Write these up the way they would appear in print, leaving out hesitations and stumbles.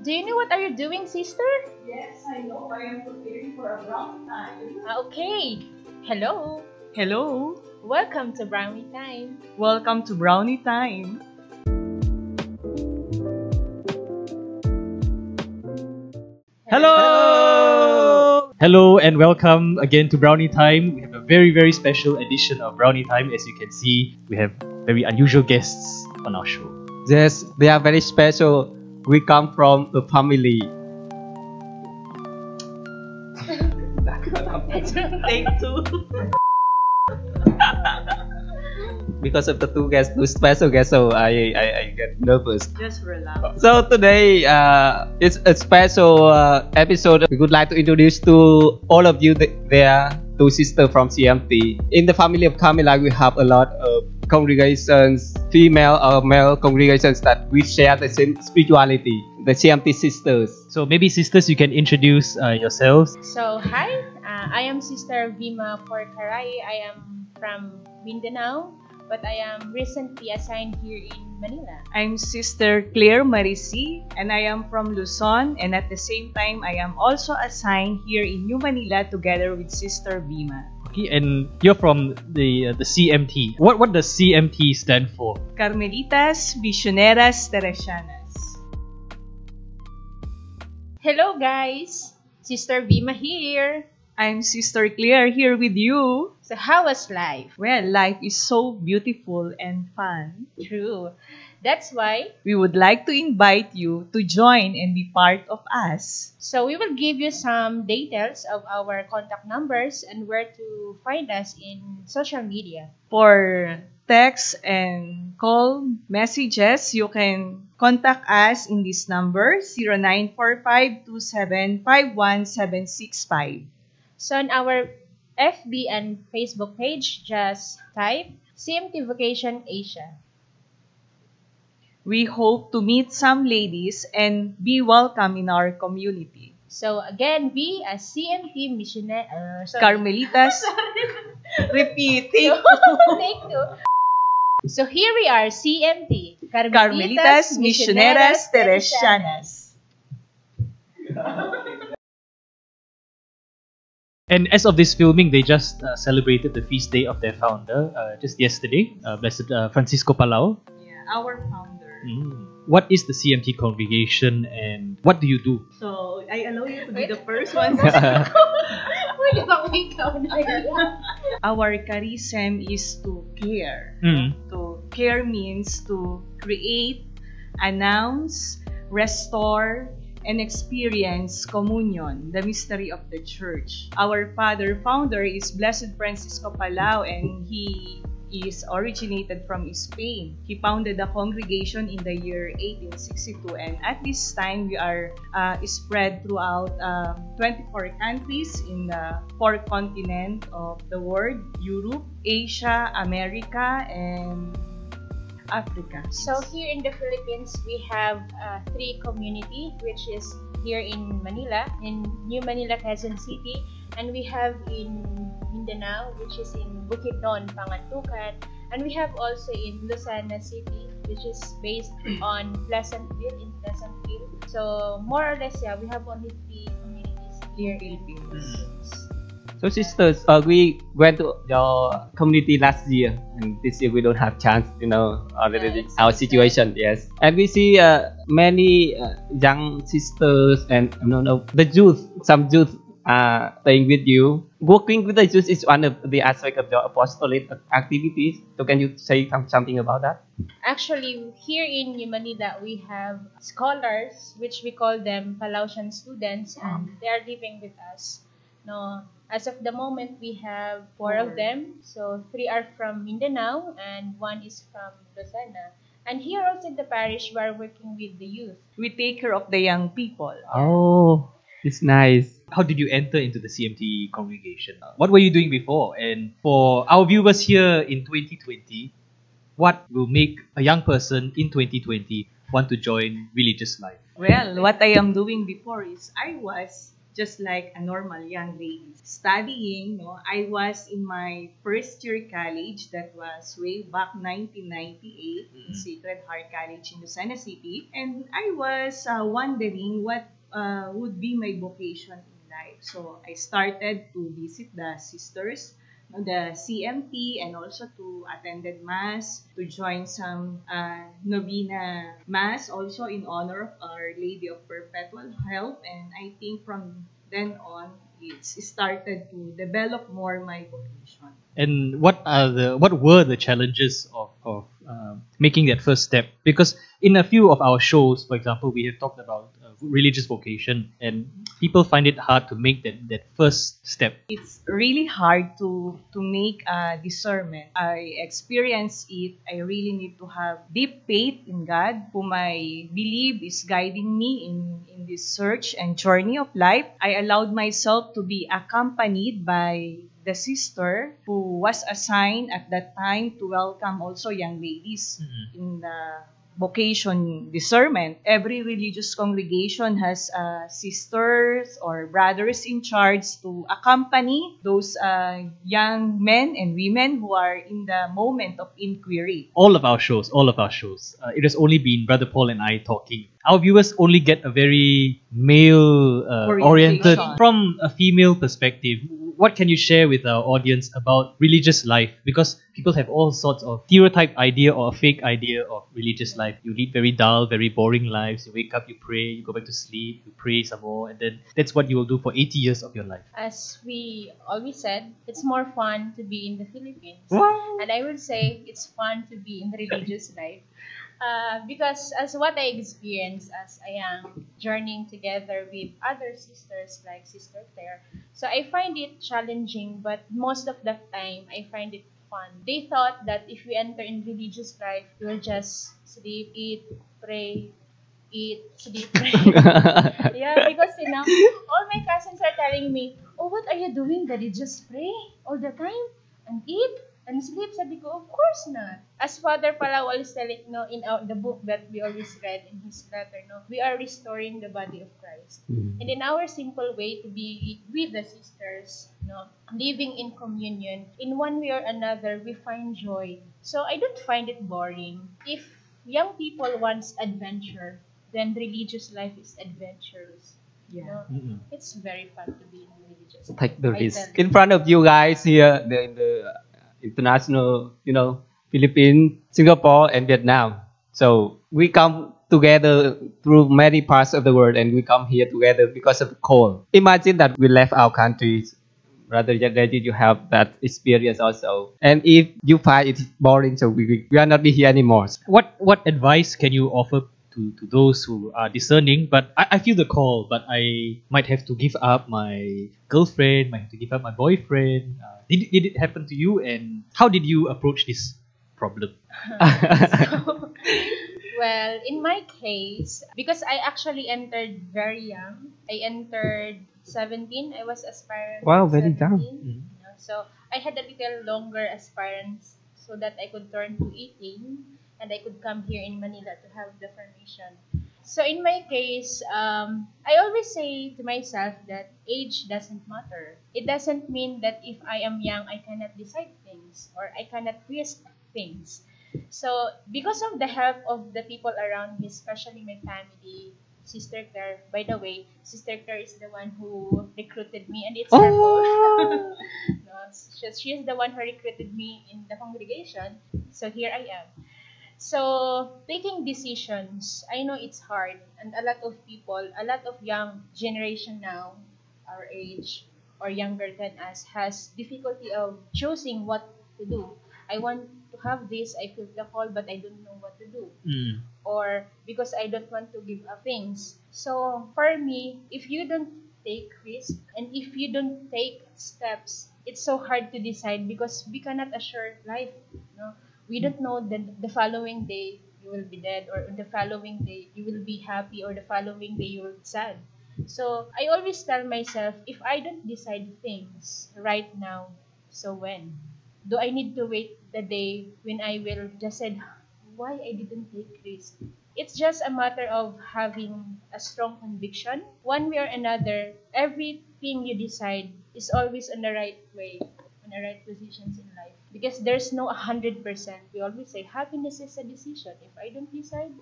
Do you know what are you doing, sister? Yes, I know. I am preparing for a brownie time. Okay. Hello. Hello. Welcome to Brownie Time. Welcome to Brownie Time. Hello! Hello and welcome again to Brownie Time. We have a very special edition of Brownie Time. As you can see, we have very unusual guests on our show. Yes, they are very special. We come from a family. Take two. Because of the two special guests, so I get nervous. Just relax. So today, it's a special episode. We would like to introduce to all of you their two sisters from CMT. In the family of Carmelite, we have a lot of congregations, female or male congregations that we share the same spirituality, the CMT sisters. So maybe sisters, you can introduce yourselves. So, hi. I am Sister Vima Porcaray. I am from Mindanao, but I am recently assigned here in Manila. I'm Sister Claire Marisi, and I am from Luzon, and at the same time, I am also assigned here in New Manila together with Sister Vima. Okay, and you're from the CMT. What does CMT stand for? Carmelitas Misioneras Teresianas. Hello, guys. Sister Vima here. I'm Sister Claire here with you. So, how was life? Well, life is so beautiful and fun. True. That's why We would like to invite you to join and be part of us. So we will give you some details of our contact numbers and where to find us in social media. For text and call messages, you can contact us in this number 0945-2751-765. So on our FB and Facebook page, just type CMT Vocation Asia. We hope to meet some ladies and be welcome in our community. So again, we as CMT Carmelitas. Repeating. Take two. So here we are, CMT Carmelitas Misioneras Teresianas. And as of this filming, they just celebrated the feast day of their founder just yesterday, Blessed Francisco Palau. Yeah, our founder. What is the CMT congregation and what do you do? So, I allow you to be the first one. Our charism is to care. To care means to create, announce, restore, and experience communion, the mystery of the church. Our founder is Blessed Francisco Palau, and he is originated from Spain. He founded the congregation in the year 1862, and at this time we are spread throughout 24 countries in the 4 continents of the world: Europe, Asia, America, and Africa. So here in the Philippines, we have 3 community, which is here in Manila, in New Manila, Quezon City, and we have in Mindanao, which is in Bukidnon, Pangantukan, and we have also in Lucena City, which is based on Pleasantville, in Pleasantville. So more or less, yeah, we have only 3 communities here in the Philippines. So sisters, we went to your community last year, and this year we don't have chance, already our situation. Yes, and we see many young sisters and the youth. Some youth are staying with you. Working with the youth is one of the aspects of your apostolate activities. So can you say something about that? Actually, here in New Manila, we have scholars, which we call them Palausian students, and they are living with us. No, as of the moment, we have 4 of them. So 3 are from Mindanao and 1 is from Lucena. And here also in the parish, we are working with the youth. We take care of the young people. Oh, it's nice. How did you enter into the CMT congregation? What were you doing before? And for our viewers here in 2020, what will make a young person in 2020 want to join religious life? Well, what I am doing before is I was just like a normal young lady. Studying, no, I was in my first year college. That was way back 1998 in Sacred Heart College in Lucena City. And I was wondering what would be my vocation in life. So I started to visit the sisters, no, the CMT, and also to attended mass, to join some novena mass also in honor of Our Lady of Perpetual Help. And I think from then on, it's started to develop more my vocation. And what were the challenges of making that first step? Because in a few of our shows, for example, we have talked about religious vocation, and people find it hard to make that first step. It's really hard to make a discernment. I experience it. I really need to have deep faith in God, whom I believe is guiding me in this search and journey of life. I allowed myself to be accompanied by the sister who was assigned at that time to welcome also young ladies in the vocation discernment. Every religious congregation has sisters or brothers in charge to accompany those young men and women who are in the moment of inquiry. All of our shows, it has only been Brother Paul and I talking. Our viewers only get a very male-oriented, Orientation. from a female perspective. What can you share with our audience about religious life? Because people have all sorts of stereotype idea or a fake idea of religious life. You lead very dull, very boring lives. You wake up, you pray, you go back to sleep, you pray some more, and then that's what you will do for 80 years of your life. As we always said, it's more fun to be in the Philippines. Wow. And I would say it's fun to be in the religious life. Because as what I experienced as I am journeying together with other sisters like Sister Claire, so I find it challenging, but most of the time I find it fun. They thought that if we enter in religious life, we'll just sleep, eat, pray, eat, sleep, pray. Yeah, because all my cousins are telling me, "Oh, what are you doing? That you just pray all the time and eat and sleep?" Sabi ko, of course not. As Father Palawal is telling, in the book that we always read in his letter, we are restoring the body of Christ. And in our simple way to be with the sisters, living in communion, in one way or another, we find joy. So I don't find it boring. If young people wants adventure, then religious life is adventurous. Yeah. It's very fun to be in religious life. Take the I risk. tell you. In front of you guys here in the international, Philippines, Singapore, and Vietnam. So we come together through many parts of the world, and we come here together because of the cold. Imagine that we left our countries. Rather than ready to have that experience also. And if you find it boring, so we are not be here anymore. What advice can you offer to those who are discerning? But I feel the call, but I might have to give up my girlfriend, might have to give up my boyfriend. Did it happen to you, and how did you approach this problem? Well, in my case, because I actually entered very young, I entered 17. I was aspirant. Wow, at very 17, young. So I had a little longer aspirants so that I could turn to 18 and I could come here in Manila to have the formation. So in my case, I always say to myself that age doesn't matter. It doesn't mean that if I am young, I cannot decide things or I cannot risk things. So because of the help of the people around me, especially my family, Sister Claire, by the way, Sister Claire is the one who recruited me, and it's her fault. She is the one who recruited me in the congregation. So here I am. So taking decisions, I know it's hard, and a lot of people, a lot of young generation now, our age or younger than us, has difficulty of choosing what to do. I want to have this, I feel the call, but I don't know what to do. Or because I don't want to give up things. So for me, if you don't take risk and if you don't take steps, it's so hard to decide because we cannot assure life. We don't know that the following day you will be dead, or the following day you will be happy, or the following day you will be sad. So I always tell myself, if I don't decide things right now, so when? Do I need to wait the day when I will just say, why I didn't take risk. It's just a matter of having a strong conviction. One way or another, everything you decide is always on the right way, on the right positions in life. Because there's no 100%. We always say happiness is a decision. If I don't decide,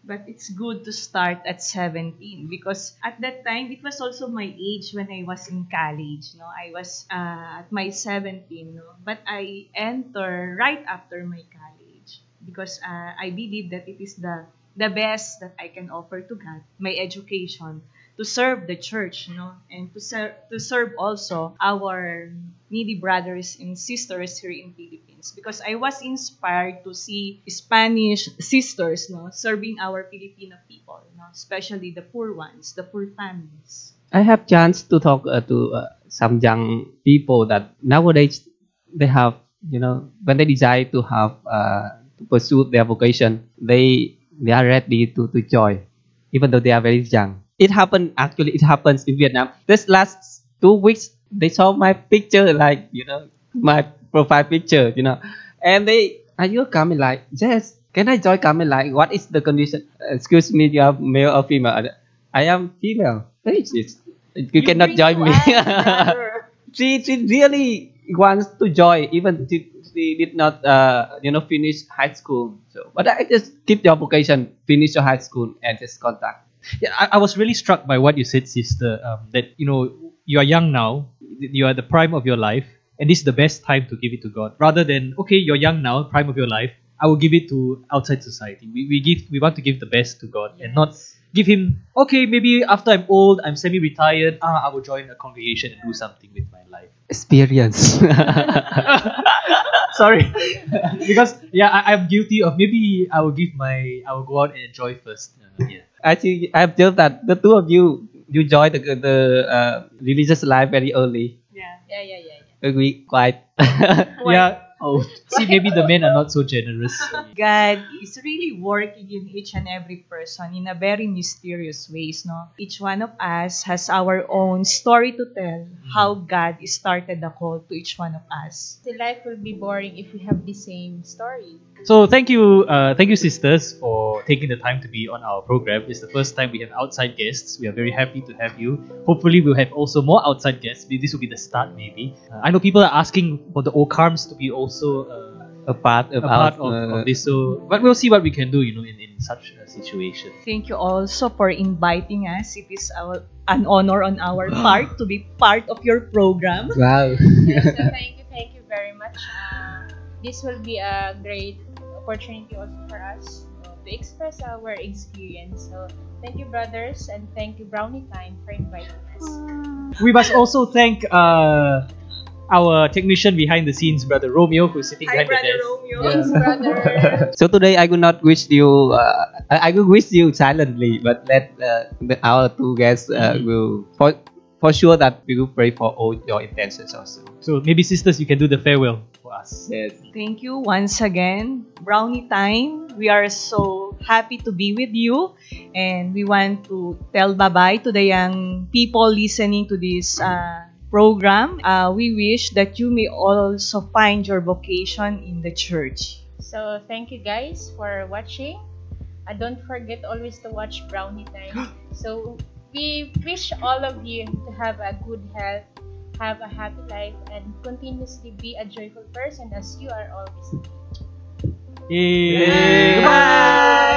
But it's good to start at 17 because at that time, it was also my age when I was in college. No? I was at my 17, no? But I enter right after my college because I believe that it is the best that I can offer to God, my education, to serve the church, no, and to serve also our needy brothers and sisters here in Philippines. Because I was inspired to see Spanish sisters, no, serving our Filipino people, no, especially the poor ones, the poor families. I have chance to talk to some young people that nowadays they have, when they decide to have to pursue their vocation, they are ready to join, even though they are very young. It happens in Vietnam. This last 2 weeks, they saw my picture, like, my profile picture, and they, are you Carmelite? Yes. Can I join Carmelite? What is the condition? Excuse me, you are male or female? I am female. Hey, you cannot join me. She really wants to join, even she did not, finish high school. So, but I just keep your vocation, finish your high school, and just contact. Yeah, I was really struck by what you said, sister. That you are young now, you are the prime of your life, and this is the best time to give it to God. Rather than, okay, you're young now, prime of your life, I will give it to outside society. We want to give the best to God, and not give him, okay, maybe after I'm old, I'm semi-retired, I will join a congregation and do something with my life. Experience. Sorry, because I'm guilty of, maybe I will go out and enjoy first. Actually, I observed that the two of you joined the religious life very early. yeah. Agree, quite. Yeah. Oh, see, maybe the men are not so generous. God is really working in each and every person in a very mysterious ways, no? Each one of us has our own story to tell, how God started the call to each one of us. The life will be boring if we have the same story. So thank you, sisters, for taking the time to be on our program. It's the first time we have outside guests. We are very happy to have you. Hopefully, we'll have also more outside guests. This will be the start, maybe. I know people are asking for the OCARMs to be also a part of this. So, but we'll see what we can do, in such a situation. Thank you also for inviting us. It is an honor on our part to be part of your program. Wow. Yes, so thank you very much. This will be a great opportunity also for us to express our experience. So thank you, brothers, and thank you, Brownie Time, for inviting us. We must also thank our technician behind the scenes, Brother Romeo, who's sitting behind the desk. Romeo. Thanks, brother. So today I will not wish you. I will wish you silently, but let our two guests will for sure that we will pray for all your intentions also. So maybe, sisters, you can do the farewell for us. Yes. Thank you once again, Brownie Time. We are so happy to be with you, and we want to tell bye-bye to the young people listening to this program. We wish that you may also find your vocation in the church. So thank you guys for watching. Don't forget always to watch Brownie Time. So we wish all of you to have a good health, have a happy life, and continuously be a joyful person as you are always. Yay! Bye!